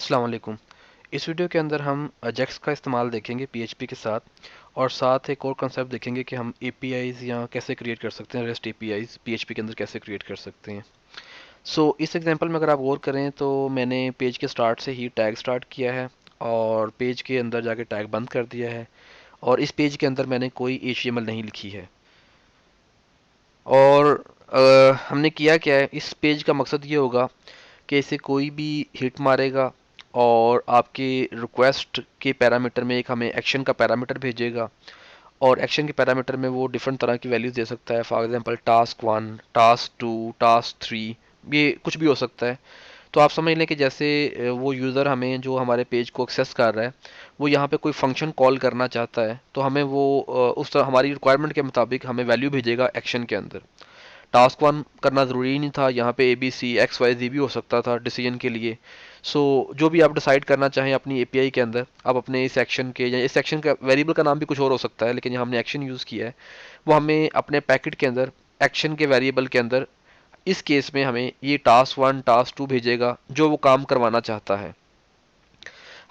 अस्सलाम वालेकुम। इस वीडियो के अंदर हम अजैक्स का इस्तेमाल देखेंगे पीएचपी के साथ, और साथ एक और कंसेप्ट देखेंगे कि हम एपीआईज यहाँ कैसे क्रिएट कर सकते हैं, रेस्ट एपीआईज पीएचपी के अंदर कैसे क्रिएट कर सकते हैं। इस एग्जांपल में अगर आप गौर करें तो मैंने पेज के स्टार्ट से ही टैग स्टार्ट किया है और पेज के अंदर जाके टैग बंद कर दिया है, और इस पेज के अंदर मैंने कोई HTML नहीं लिखी है। और हमने किया क्या है, इस पेज का मकसद ये होगा कि इसे कोई भी हिट मारेगा और आपके रिक्वेस्ट के पैरामीटर में एक हमें एक्शन का पैरामीटर भेजेगा, और एक्शन के पैरामीटर में वो डिफरेंट तरह की वैल्यूज दे सकता है। For example task 1, task 2, task 3, ये कुछ भी हो सकता है। तो आप समझ लें कि जैसे वो यूज़र हमें जो हमारे पेज को एक्सेस कर रहा है, वो यहाँ पे कोई फंक्शन कॉल करना चाहता है, तो हमें वो उस तरह हमारी रिक्वायरमेंट के मुताबिक हमें वैल्यू भेजेगा एक्शन के अंदर। टास्क 1 करना ज़रूरी नहीं था, यहाँ पे ABC XYZ भी हो सकता था डिसीजन के लिए। जो भी आप डिसाइड करना चाहें अपनी एपीआई के अंदर, आप अपने इस सेक्शन के या इस सेक्शन का वेरिएबल का नाम भी कुछ और हो सकता है, लेकिन यहाँ हमने एक्शन यूज़ किया है, वो हमें अपने पैकेट के अंदर एक्शन के वेरिएबल के अंदर इस केस में हमें ये टास्क 1 टास्क 2 भेजेगा जो वो काम करवाना चाहता है।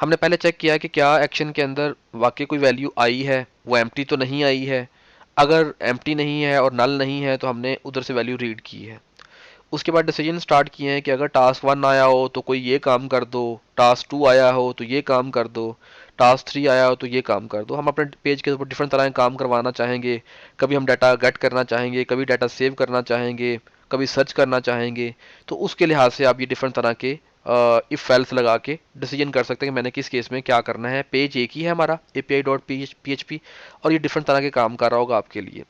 हमने पहले चेक किया कि क्या एक्शन के अंदर वाकई कोई वैल्यू आई है, वो एम्प्टी तो नहीं आई है। अगर एम्प्टी नहीं है और नल नहीं है तो हमने उधर से वैल्यू रीड की है। उसके बाद डिसीजन स्टार्ट किए हैं कि अगर टास्क 1 आया हो तो कोई ये काम कर दो, टास्क 2 आया हो तो ये काम कर दो, टास्क 3 आया हो तो ये काम कर दो। हम अपने पेज के ऊपर डिफरेंट तरह के काम करवाना चाहेंगे। कभी हम डाटा गेट करना चाहेंगे, कभी डाटा सेव करना चाहेंगे, कभी सर्च करना चाहेंगे। तो उसके लिहाज से आप ये डिफरेंट तरह के इफ फेल्स लगा के डिसीजन कर सकते हैं कि मैंने किस केस में क्या करना है। पेज एक ही है हमारा API.php, और ये डिफरेंट तरह के काम कर रहा होगा आपके लिए।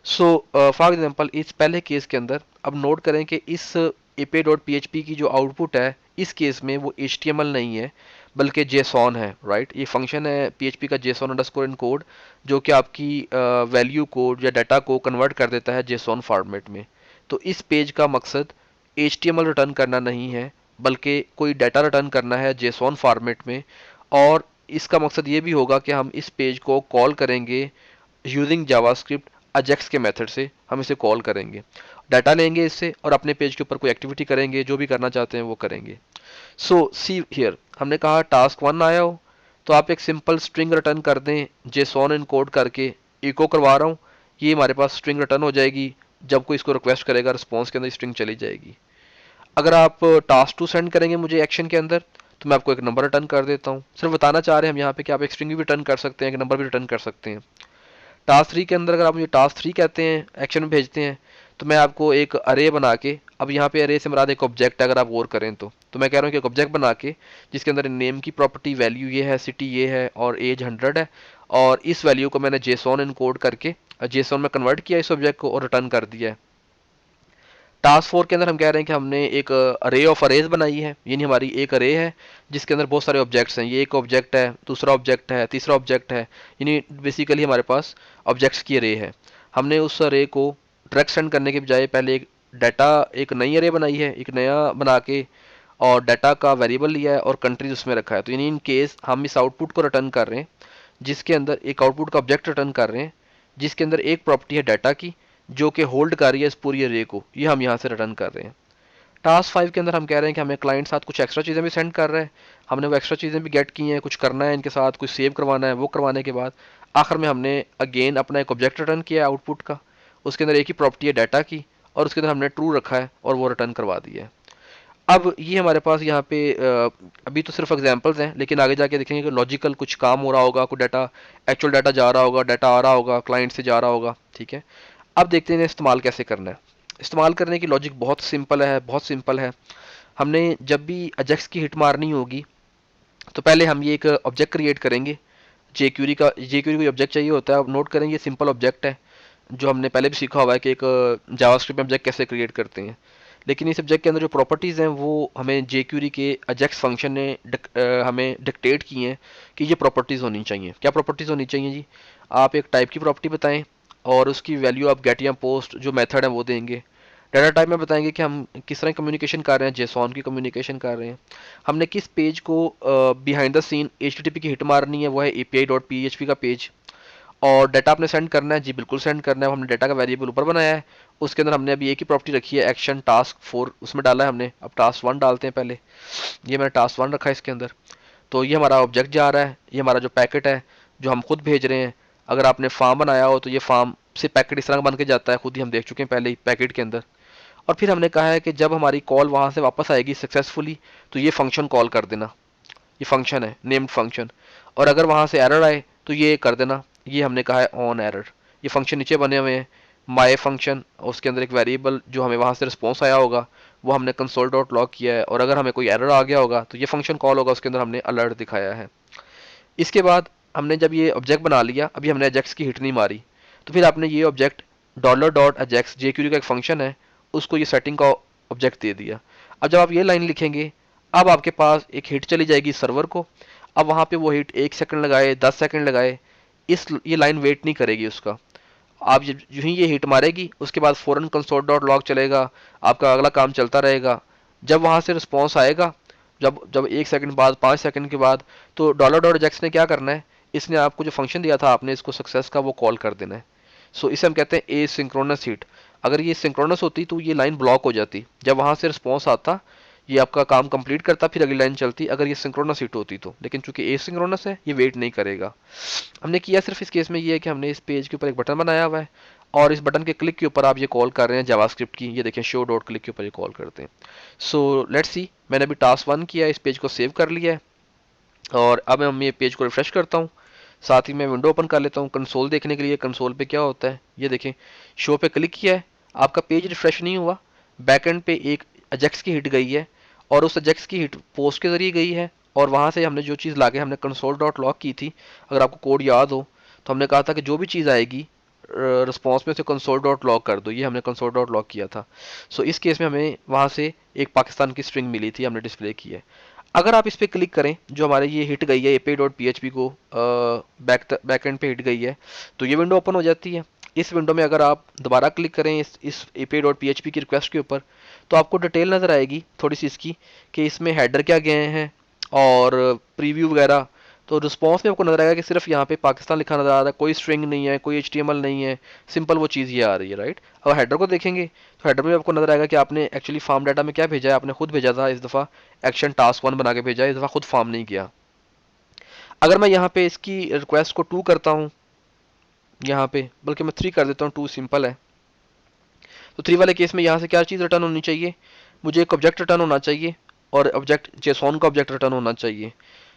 फॉर एग्जांपल इस पहले केस के अंदर अब नोट करें कि इस API.php की जो आउटपुट है, इस केस में वो HTML नहीं है बल्कि JSON है। राइट, ये फंक्शन है PHP का JSON अंडरस्कोर इनकोड, जो कि आपकी वैल्यू कोड या डाटा को कन्वर्ट कर देता है JSON फॉर्मेट में। तो इस पेज का मकसद HTML रिटर्न करना नहीं है, बल्कि कोई डाटा रिटर्न करना है JSON फॉर्मेट में। और इसका मकसद ये भी होगा कि हम इस पेज को कॉल करेंगे यूजिंग जावास्क्रिप्ट अजेक्स के मेथड से। हम इसे कॉल करेंगे, डाटा लेंगे इससे और अपने पेज के ऊपर कोई एक्टिविटी करेंगे, जो भी करना चाहते हैं वो करेंगे। सी हियर हमने कहा टास्क 1 आया हो तो आप एक सिंपल स्ट्रिंग रिटर्न कर दें, जेसॉन इनकोड करके इको करवा रहा हूँ, ये हमारे पास स्ट्रिंग रिटर्न हो जाएगी। जब कोई इसको रिक्वेस्ट करेगा रिस्पॉन्स के अंदर स्ट्रिंग चली जाएगी। अगर आप टास्क 2 सेंड करेंगे मुझे एक्शन के अंदर, तो मैं आपको एक नंबर रिटर्न कर देता हूँ। सिर्फ बताना चाह रहे हैं हम यहाँ पे कि आप एक स्ट्रिंग भी रिटर्न कर सकते हैं, एक नंबर भी रिटर्न कर सकते हैं। टास्क 3 के अंदर अगर आप मुझे टास्क 3 कहते हैं, एक्शन में भेजते हैं, तो मैं आपको एक अरे बना के, अब यहाँ पे अरे से मुराद एक ऑब्जेक्ट है अगर आप गौर करें तो मैं कह रहा हूँ कि एक ऑब्जेक्ट बना के जिसके अंदर नेम की प्रॉपर्टी वैल्यू ये है, सिटी ये है और एज 100 है, और इस वैल्यू को मैंने जेसॉन इनकोड करके जेसॉन में कन्वर्ट किया इस ऑब्जेक्ट को और रिटर्न कर दिया है। टास्क 4 के अंदर हम कह रहे हैं कि हमने एक अरे ऑफ अरेज बनाई है, यानी हमारी एक अरे है जिसके अंदर बहुत सारे ऑब्जेक्ट्स हैं। ये एक ऑब्जेक्ट है, दूसरा ऑब्जेक्ट है, तीसरा ऑब्जेक्ट है, यानी बेसिकली हमारे पास ऑब्जेक्ट्स की अरे है। हमने उस अरे को डायरेक्ट सेंड करने के बजाय पहले एक डाटा, एक नई अरे बनाई है, एक नया बना के, और डाटा का वेरिएबल लिया है और कंट्रीज उसमें रखा है। तो यानी इन केस हम इस आउटपुट को रिटर्न कर रहे हैं, जिसके अंदर एक आउटपुट का ऑब्जेक्ट रिटर्न कर रहे हैं जिसके अंदर एक प्रॉपर्टी है डाटा की, जो कि होल्ड कर रही है इस पूरी अरे को, ये हम यहाँ से रिटर्न कर रहे हैं। टास्क 5 के अंदर हम कह रहे हैं कि हमें क्लाइंट साथ कुछ एक्स्ट्रा चीज़ें भी सेंड कर रहे हैं, हमने वो एक्स्ट्रा चीज़ें भी गेट की हैं, कुछ करना है इनके साथ, कुछ सेव करवाना है। वो करवाने के बाद आखिर में हमने अगेन अपना एक ऑब्जेक्ट रिटर्न किया है आउटपुट का, उसके अंदर एक ही प्रॉपर्टी है डाटा की, और उसके अंदर हमने ट्रू रखा है और वो रिटर्न करवा दिया है। अब ये हमारे पास यहाँ पे अभी तो सिर्फ एग्जांपल्स हैं, लेकिन आगे जाके देखेंगे कि लॉजिकल कुछ काम हो रहा होगा, कोई डाटा, एक्चुअल डाटा जा रहा होगा, डाटा आ रहा होगा, क्लाइंट से जा रहा होगा। ठीक है, अब देखते हैं इस्तेमाल कैसे करना है। इस्तेमाल करने की लॉजिक बहुत सिंपल है, बहुत सिंपल है। हमने जब भी अजेक्स की हिट मारनी होगी तो पहले हम ये एक ऑब्जेक्ट क्रिएट करेंगे। जेक्यूरी कोई ऑब्जेक्ट चाहिए होता है। अब नोट करेंगे सिंपल ऑब्जेक्ट है, जो हमने पहले भी सीखा हुआ है कि एक जावास्क्रिप्ट में ऑब्जेक्ट कैसे क्रिएट करते हैं। लेकिन इस ऑब्जेक्ट के अंदर जो प्रॉपर्टीज़ हैं वो हमें जेक्यूरी के अजेक्स फंक्शन ने हमें डिक्टेट की हैं कि ये प्रॉपर्टीज़ होनी चाहिए। क्या प्रॉपर्टीज़ होनी चाहिए जी? आप एक टाइप की प्रॉपर्टी बताएं और उसकी वैल्यू आप गेट या पोस्ट जो मेथड है वो देंगे। डाटा टाइप में बताएंगे कि हम किस तरह कम्युनिकेशन कर रहे हैं, जेसॉन की कम्युनिकेशन कर रहे हैं। हमने किस पेज को बिहाइंड द सीन HTTP की हिट मारनी है, वो है API.php का पेज। और डाटा आपने सेंड करना है, जी बिल्कुल सेंड करना है। हमने डाटा का वेरिएबल ऊपर बनाया है, उसके अंदर हमने अभी एक ही प्रॉपर्टी रखी है एक्शन टास्क 4, उसमें डाला है हमने। अब टास्क 1 डालते हैं पहले, ये मैंने टास्क 1 रखा है इसके अंदर। तो ये हमारा ऑब्जेक्ट जा रहा है, ये हमारा जो पैकेट है जो हम खुद भेज रहे हैं। अगर आपने फॉर्म बनाया हो तो ये फॉर्म से पैकेट इस तरह बन के जाता है, खुद ही हम देख चुके हैं पहले ही पैकेट के अंदर। और फिर हमने कहा है कि जब हमारी कॉल वहाँ से वापस आएगी सक्सेसफुली, तो ये फंक्शन कॉल कर देना, ये फंक्शन है नेम्ड फंक्शन। और अगर वहाँ से एरर आए तो ये कर देना, ये हमने कहा है ऑन एरर। ये फंक्शन नीचे बने हुए हैं, माई फंक्शन, उसके अंदर एक वेरिएबल जो हमें वहाँ से रिस्पॉन्स आया होगा वो हमने कंसोल डॉट लॉग किया है। और अगर हमें कोई एरर आ गया होगा तो ये फंक्शन कॉल होगा, उसके अंदर हमने अलर्ट दिखाया है। इसके बाद हमने जब ये ऑब्जेक्ट बना लिया, अभी हमने अजेक्स की हिट नहीं मारी, तो फिर आपने ये ऑब्जेक्ट डॉलर डॉट अजेक्स जेक्यूरी का एक फंक्शन है, उसको ये सेटिंग का ऑब्जेक्ट दे दिया। अब जब आप ये लाइन लिखेंगे, अब आपके पास एक हिट चली जाएगी सर्वर को। अब वहाँ पे वो हिट 1 सेकंड लगाए 10 सेकंड लगाए, ये लाइन वेट नहीं करेगी उसका। आप यूं ही ये हिट मारेगी, उसके बाद फ़ौरन कंसोल डॉट लॉग चलेगा, आपका अगला काम चलता रहेगा। जब वहाँ से रिस्पॉन्स आएगा, जब जब 1 सेकंड बाद 5 सेकंड के बाद, तो डॉलर डॉट एजेक्स ने क्या करना है, इसने आपको जो फंक्शन दिया था आपने इसको सक्सेस का, वो कॉल कर देना है। सो इसे हम कहते हैं ए सिंक्रोनस हिट। अगर ये सिंक्रोनस होती तो ये लाइन ब्लॉक हो जाती, जब वहाँ से रिस्पॉन्स आता ये आपका काम कंप्लीट करता, फिर अगली लाइन चलती अगर ये सिंक्रोनस हिट होती तो। लेकिन चूंकि ए सिंक्रोनस है, ये वेट नहीं करेगा। हमने किया सिर्फ इस केस में ये है कि हमने इस पेज के ऊपर एक बटन बनाया हुआ है, और इस बटन के क्लिक के ऊपर आप ये कॉल कर रहे हैं जावास्क्रिप्ट की। ये देखें शो डॉट क्लिक के ऊपर ये कॉल करते हैं। सो लेट्स सी, मैंने अभी टास्क 1 किया, इस पेज को सेव कर लिया है। और अब मैं ये पेज को रिफ्रेश करता हूँ, साथ ही मैं विंडो ओपन कर लेता हूँ कंसोल देखने के लिए। कंसोल पे क्या होता है ये देखें, शो पे क्लिक किया है, आपका पेज रिफ्रेश नहीं हुआ, बैकएंड पे एक अजेक्स की हिट गई है, और उस अजेक्स की हिट पोस्ट के जरिए गई है। और वहाँ से हमने जो चीज़ लाके हमने कंसोल डॉट लॉग की थी, अगर आपको कोड याद हो तो हमने कहा था कि जो भी चीज़ आएगी रिस्पॉन्स में से कंसोल डॉट लॉग कर दो, ये हमने कंसोल डॉट लॉग किया था। सो इस केस में हमें वहाँ से एक पाकिस्तान की स्ट्रिंग मिली थी, हमने डिस्प्ले की है। अगर आप इस पर क्लिक करें, जो हमारे ये हिट गई है AP dot P H P को बैक एंड पे हिट गई है, तो ये विंडो ओपन हो जाती है। इस विंडो में अगर आप दोबारा क्लिक करें इस AP dot P H P की रिक्वेस्ट के ऊपर, तो आपको डिटेल नज़र आएगी थोड़ी सी इसकी, कि इसमें हेडर क्या गए हैं और प्रीव्यू वगैरह। तो रिस्पॉन्स में आपको नजर आएगा कि सिर्फ यहाँ पे पाकिस्तान लिखा नजर आ रहा है, कोई स्ट्रिंग नहीं है, कोई HTML नहीं है, सिंपल वो चीज़ ये आ रही है, राइट। अगर हेडर को देखेंगे तो हेडर में आपको नजर आएगा कि आपने एक्चुअली फार्म डाटा में क्या भेजा है, आपने खुद भेजा था इस दफ़ा एक्शन टास्क 1 बना के भेजा है, इस दफ़ा खुद फार्म नहीं किया। अगर मैं यहाँ पे इसकी रिक्वेस्ट को 2 करता हूँ, यहाँ पे बल्कि मैं 3 कर देता हूँ, 2 सिंपल है। तो 3 वाले केस में यहाँ से क्या चीज़ रिटर्न होनी चाहिए, मुझे एक ऑब्जेक्ट रिटर्न होना चाहिए, और ऑब्जेक्ट जेसॉन का ऑब्जेक्ट रिटर्न होना चाहिए।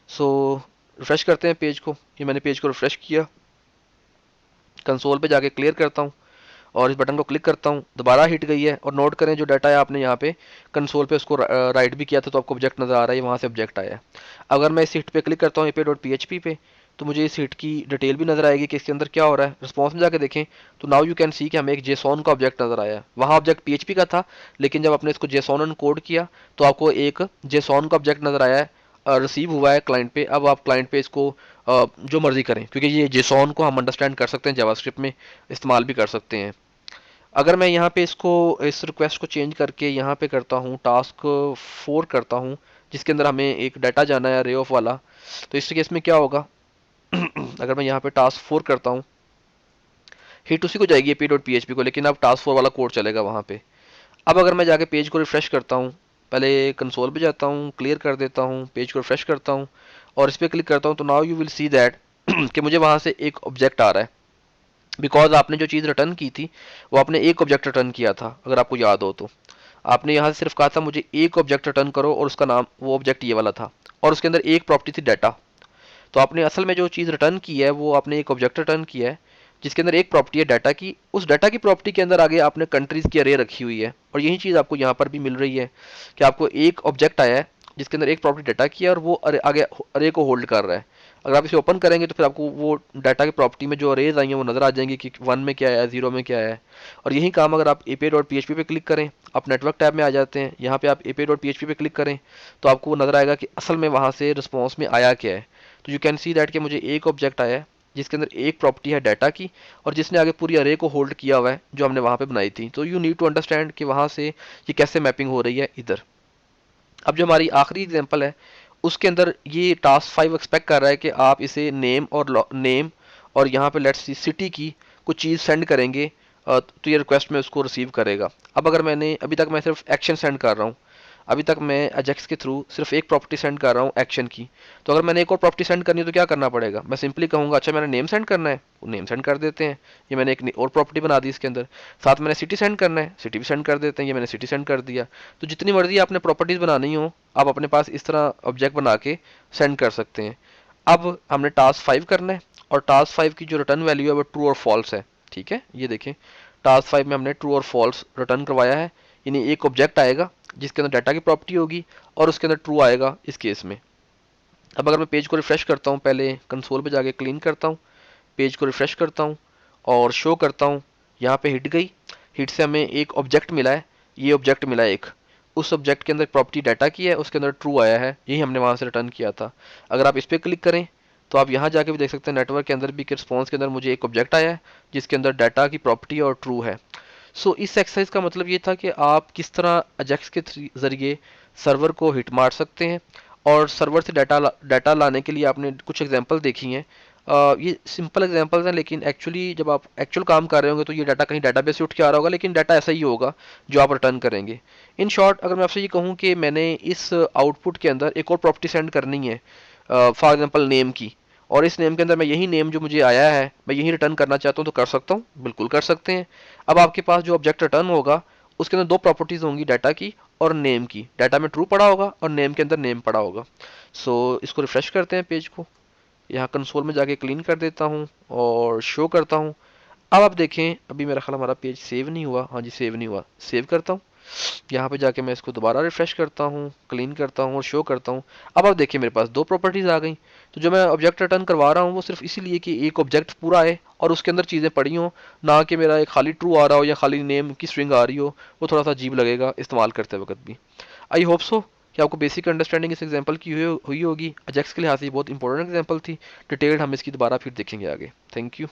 सो रिफ्रेश करते हैं पेज को, ये मैंने पेज को रिफ्रेश किया, कंसोल पे जाके क्लियर करता हूँ और इस बटन को क्लिक करता हूँ, दोबारा हिट गई है। और नोट करें जो डाटा है आपने यहाँ पे कंसोल पे उसको राइट भी किया था, तो आपको ऑब्जेक्ट नज़र आ रहा है, वहाँ से ऑब्जेक्ट आया है। अगर मैं इस हिट पे क्लिक करता हूँ पे डॉट पी पे, तो मुझे इस हिट की डिटेल भी नजर आएगी कि इसके अंदर क्या हो रहा है। रिस्पॉन्स में जाके देखें तो नाउ यू कैन सी कि हमें एक जेसॉन का ऑब्जेक्ट नजर आया है, वहाँ ऑब्जेक्ट पीएचपी का था, लेकिन जब आपने इसको जेसॉन एनकोड किया तो आपको एक जेसॉन का ऑब्जेक्ट नजर आया है, रिसीव हुआ है क्लाइंट पे। अब आप क्लाइंट पे इसको जो मर्जी करें, क्योंकि ये जेसॉन को हम अंडरस्टैंड कर सकते हैं, जावास्क्रिप्ट में इस्तेमाल भी कर सकते हैं। अगर मैं यहाँ पे इसको इस रिक्वेस्ट को चेंज करके यहाँ पे करता हूँ टास्क 4 करता हूँ, जिसके अंदर हमें एक डाटा जाना है रे ऑफ वाला, तो इस केस में क्या होगा अगर मैं यहाँ पे टास्क 4 करता हूँ, हिट उसी को जाएगी पी डॉट पी को, लेकिन अब टास्क 4 वाला कोड चलेगा वहाँ पे। अब अगर मैं जाके पेज को रिफ्रेश करता हूँ, पहले कंसोल पे जाता हूँ, क्लियर कर देता हूँ, पेज को रिफ्रेश करता हूँ और इस पर क्लिक करता हूँ, तो now you will see that कि मुझे वहाँ से एक ऑब्जेक्ट आ रहा है, बिकॉज आपने जो चीज़ रिटर्न की थी वो आपने एक ऑब्जेक्ट रिटर्न किया था। अगर आपको याद हो तो आपने यहाँ से सिर्फ कहा था मुझे एक ऑब्जेक्ट रिटर्न करो, और उसका नाम वो ऑब्जेक्ट ये वाला था, और उसके अंदर एक प्रॉपर्टी थी डाटा। तो आपने असल में जो चीज़ रिटर्न की है वो आपने एक ऑब्जेक्ट रिटर्न किया है, जिसके अंदर एक प्रॉपर्टी है डाटा की। उस डाटा की प्रॉपर्टी के अंदर आगे आपने कंट्रीज की अरे रखी हुई है, और यही चीज़ आपको यहाँ पर भी मिल रही है कि आपको एक ऑब्जेक्ट आया है जिसके अंदर एक प्रॉपर्टी डाटा की है, और वो अरे आगे अरे को होल्ड कर रहा है। अगर आप इसे ओपन करेंगे तो फिर आपको वो डाटा की प्रॉपर्टी में जो अरेज आई हैं वो नजर आ जाएंगी कि 1 में क्या है, 0 में क्या है। और यही काम अगर आप एपीआई डॉट पीएचपी पे क्लिक करें, आप नेटवर्क टैब में आ जाते हैं, यहाँ पे आप एपीआई डॉट पीएचपी पे क्लिक करें, तो आपको वो नजर आएगा कि असल में वहाँ से रिस्पॉन्स में आया क्या है। तो यू कैन सी दैट कि मुझे एक ऑब्जेक्ट आया है जिसके अंदर एक प्रॉपर्टी है डाटा की, और जिसने आगे पूरी अरे को होल्ड किया हुआ है जो हमने वहाँ पे बनाई थी। तो यू नीड टू अंडरस्टैंड कि वहाँ से ये कैसे मैपिंग हो रही है इधर। अब जो हमारी आखिरी एग्जांपल है उसके अंदर ये टास्क 5 एक्सपेक्ट कर रहा है कि आप इसे नेम और यहाँ पे लेट्स सी सिटी की कुछ चीज़ सेंड करेंगे, तो ये रिक्वेस्ट में उसको रिसीव करेगा। अब अगर मैंने अभी तक मैं सिर्फ एक्शन सेंड कर रहा हूँ, अभी तक मैं अजेक्स के थ्रू सिर्फ एक प्रॉपर्टी सेंड कर रहा हूँ एक्शन की। तो अगर मैंने एक और प्रॉपर्टी सेंड करनी है तो क्या करना पड़ेगा, मैं सिंपली कहूँगा अच्छा मैंने नेम सेंड करना है, नेम सेंड कर देते हैं, ये मैंने एक और प्रॉपर्टी बना दी इसके अंदर। साथ मैंने सिटी सेंड करना है, सिटी भी सेंड कर देते हैं, ये मैंने सिटी सेंड कर दिया। तो जितनी मर्जी आपने प्रॉपर्टीज बनानी हो आप अपने पास इस तरह ऑब्जेक्ट बना के सेंड कर सकते हैं। अब हमने टास्क 5 करना है और टास्क 5 की जो रिटर्न वैल्यू है वो ट्रू और फॉल्स है। ठीक है, ये देखें टास्क 5 में हमने ट्रू और फॉल्स रिटर्न करवाया है, यानी एक ऑब्जेक्ट आएगा जिसके अंदर डाटा की प्रॉपर्टी होगी और उसके अंदर ट्रू आएगा इस केस में। अब अगर मैं पेज को रिफ्रेश करता हूँ, पहले कंसोल पे जाके क्लीन करता हूँ, पेज को रिफ्रेश करता हूँ और शो करता हूँ, यहाँ पे हिट गई, हिट से हमें एक ऑब्जेक्ट मिला है, ये ऑब्जेक्ट मिला है एक, उस ऑब्जेक्ट के अंदर प्रॉपर्टी डाटा की है, उसके अंदर ट्रू आया है, यही हमने वहाँ से रिटर्न किया था। अगर आप इस पर क्लिक करें तो आप यहाँ जाके भी देख सकते हैं नेटवर्क के अंदर भी कि रिस्पॉन्स के अंदर मुझे एक ऑब्जेक्ट आया है जिसके अंदर डाटा की प्रॉपर्टी और ट्रू है। सो इस एक्सरसाइज का मतलब ये था कि आप किस तरह अजेक्स के ज़रिए सर्वर को हिट मार सकते हैं, और सर्वर से डाटा लाने के लिए आपने कुछ एग्जांपल देखी हैं। ये सिंपल एग्जांपल्स हैं लेकिन एक्चुअली जब आप एक्चुअल काम कर रहे होंगे तो ये डाटा कहीं डाटाबेस से उठ के आ रहा होगा, लेकिन डाटा ऐसा ही होगा जो आप रिटर्न करेंगे। इन शॉर्ट अगर मैं आपसे ये कहूँ कि मैंने इस आउटपुट के अंदर एक और प्रॉपर्टी सेंड करनी है, फॉर एग्जांपल नेम की, और इस नेम के अंदर मैं यही नेम जो मुझे आया है मैं यही रिटर्न करना चाहता हूँ, तो कर सकता हूँ, बिल्कुल कर सकते हैं। अब आपके पास जो ऑब्जेक्ट रिटर्न होगा उसके अंदर दो प्रॉपर्टीज होंगी, डाटा की और नेम की। डाटा में ट्रू पड़ा होगा और नेम के अंदर नेम पड़ा होगा। इसको रिफ्रेश करते हैं पेज को, यहाँ कंसोल में जाके क्लीन कर देता हूँ और शो करता हूँ। अब आप देखें अभी मेरा ख्याल हमारा पेज सेव नहीं हुआ, हाँ जी सेव नहीं हुआ, सेव करता हूँ, यहाँ पे जाके मैं इसको दोबारा रिफ्रेश करता हूँ, क्लीन करता हूँ और शो करता हूँ। अब आप देखिए मेरे पास दो प्रॉपर्टीज आ गई। तो जो मैं ऑब्जेक्ट रिटर्न करवा रहा हूँ वो सिर्फ इसीलिए कि एक ऑब्जेक्ट पूरा है और उसके अंदर चीज़ें पड़ी हों, ना कि मेरा एक खाली ट्रू आ रहा हो या खाली नेम की स्ट्रिंग आ रही हो, वो थोड़ा सा अजीब लगेगा इस्तेमाल करते वक्त भी। आई होप सो कि आपको बेसिक अंडरस्टैंडिंग इस एग्जांपल की हुई होगी। अजेक्स के लिहाज से बहुत इंपॉर्टेंट एग्जांपल थी। डिटेल्ड हम इसकी दोबारा फिर देखेंगे आगे। Thank you.